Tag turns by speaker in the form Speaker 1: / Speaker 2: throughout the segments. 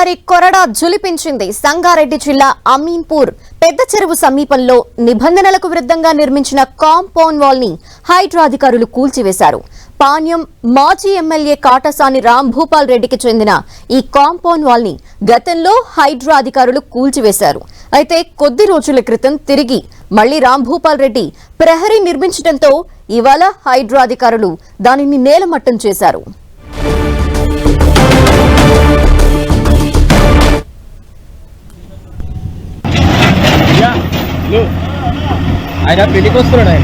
Speaker 1: మరోసారి కొరడా జులిపించింది. సంగారెడ్డి జిల్లా అమీన్పూర్ పెద్ద చెరువు సమీపంలో నిబంధనలకు విరుద్ధంగా నిర్మించిన కాంపౌండ్ వాల్ ని హైడ్రా అధికారులు కూల్చివేశారు. పాణ్యం మాజీ ఎమ్మెల్యే కాటసాని రాంభూపాల్ రెడ్డికి చెందిన ఈ కాంపౌండ్ వాల్ ని గతంలో హైడ్రా అధికారులు కూల్చివేశారు. అయితే కొద్ది రోజుల క్రితం తిరిగి మళ్లీ రాంభూపాల్ రెడ్డి ప్రహరీ నిర్మించడంతో ఇవాళ హైడ్రా అధికారులు దానిని నేలమట్టం చేశారు.
Speaker 2: ఆయన పెళ్లికి వస్తున్నాడు. ఆయన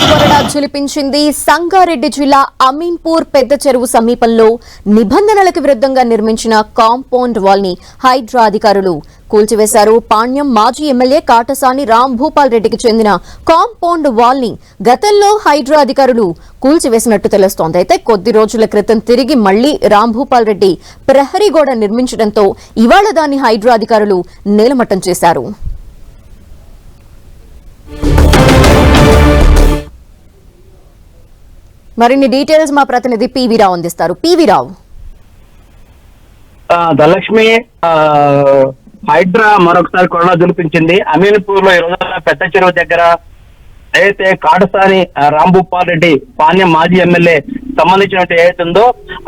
Speaker 1: కొరడా ఝులిపించింది. సంగారెడ్డి జిల్లా అమీన్పూర్ పెద్ద చెరువు సమీపంలో నిబంధనలకు విరుద్ధంగా నిర్మించిన కాంపౌండ్ వాల్ ని హైడ్రా అధికారులు కూల్చివేశారు. పాణ్యం మాజీ ఎమ్మెల్యే కాటసాని రాంభూపాల్ రెడ్డికి చెందిన కాంపౌండ్ వాల్ ని గతంలో హైడ్రా అధికారులు కూల్చివేసినట్టు తెలుస్తోంది. అయితే కొద్ది రోజుల క్రితం తిరిగి మళ్లీ రాంభూపాల్ రెడ్డి ప్రహరీ గోడ నిర్మించడంతో ఇవాళ దాన్ని హైడ్రా అధికారులు నేలమట్టం చేశారు. మరిన్ని డీటెయిల్స్ మా ప్రతినిధి పివి రావు అందిస్తారు. పివి రావు,
Speaker 3: ధనలక్ష్మి, హైడ్రా మరొకసారి కొరడా జులిపించింది. అమీన్పూర్ లో ఈ రోజు పెద్ద చెరువు దగ్గర ఏదైతే కాటసాని రాంభూపాల్ రెడ్డి పాణ్యం మాజీ ఎమ్మెల్యే సంబంధించినట్టు ఏదైతుందో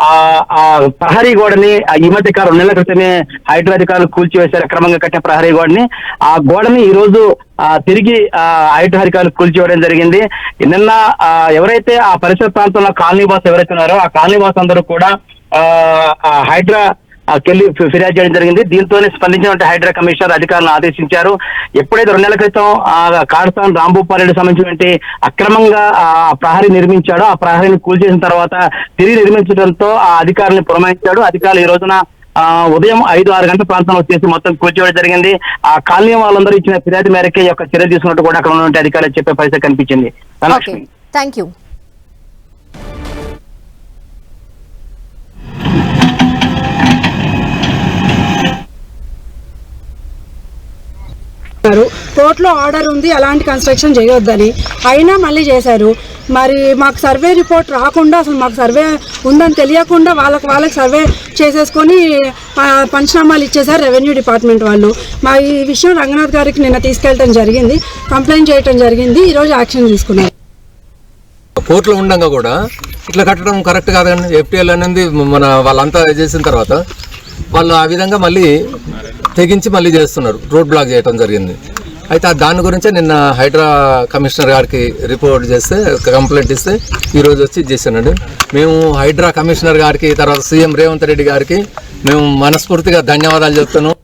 Speaker 3: ఆ ప్రహరీ గోడని ఈ మధ్య కాలం 2 నెలల క్రితమే హైడ్రా అధికారులు కూల్చివేశారు. అక్రమంగా కట్టిన ప్రహరీ గోడని, ఆ గోడని ఈ రోజు తిరిగి హైడ్రా అధికారులు కూల్చివేయడం జరిగింది. నిన్న ఎవరైతే ఆ పరిసర ప్రాంతంలో కాలనీ వాసులు ఎవరైతే ఉన్నారో ఆ కాలనీ వాసులు అందరూ కూడా హైడ్రా కెళ్ళి ఫిర్యాదు చేయడం జరిగింది. దీంతోనే స్పందించినటువంటి హైడ్రా కమిషనర్ అధికారులను ఆదేశించారు. ఎప్పుడైతే 2 నెలల క్రితం కాటసాని రాంభూపాల్ రెడ్డి సంబంధించినటువంటి అక్రమంగా ప్రహరీ నిర్మించాడో ఆ ప్రహరీని కూల్చేసిన తర్వాత తిరిగి నిర్మించడంతో ఆ అధికారులను పురమాయించాడు. అధికారులు ఈ రోజున ఉదయం 5-6 గంటల ప్రాంతంలో వచ్చేసి మొత్తం కూల్చివేయడం జరిగింది. ఆ కాలనీ వాళ్ళందరూ ఇచ్చిన ఫిర్యాదు మేరకే యొక్క చర్య తీసుకున్నట్టు కూడా అక్కడ ఉన్నటువంటి అధికారులు చెప్పే పరిస్థితి కనిపించింది.
Speaker 1: Thank you.
Speaker 4: కోర్టులో ఆర్డర్ ఉంది అలాంటి కన్స్ట్రక్షన్ చేయొద్దని, అయినా మళ్ళీ చేశారు. మరి మాకు సర్వే రిపోర్ట్ రాకుండా, అసలు మాకు సర్వే ఉందని తెలియకుండా వాళ్ళకి సర్వే చేసేసుకొని పంచనామాలు ఇచ్చేశారు రెవెన్యూ డిపార్ట్మెంట్ వాళ్ళు. మా ఈ విషయం రంగనాథ్ గారికి నిన్న తీసుకెళ్ళడం జరిగింది, కంప్లైంట్ చేయడం జరిగింది. ఈరోజు యాక్షన్ తీసుకున్నారు.
Speaker 2: కోర్టులో ఉండగా కూడా ఇట్లా కట్టడం కరెక్ట్ కాదండి. ఎఫ్టీఎల్ అనేది మన వాళ్ళంతా చేసిన తర్వాత వాళ్ళు ఆ విధంగా మళ్ళీ తెగించి మళ్ళీ చేస్తున్నారు, రోడ్ బ్లాక్ చేయడం జరిగింది. అయితే దాని గురించే నిన్న హైడ్రా కమిషనర్ గారికి రిపోర్ట్ చేస్తే, కంప్లైంట్ ఇస్తే ఈరోజు వచ్చి చేశానండి. మేము హైడ్రా కమిషనర్ గారికి, తర్వాత సీఎం రేవంత్ రెడ్డి గారికి మేము మనస్ఫూర్తిగా ధన్యవాదాలు చెప్తున్నాం.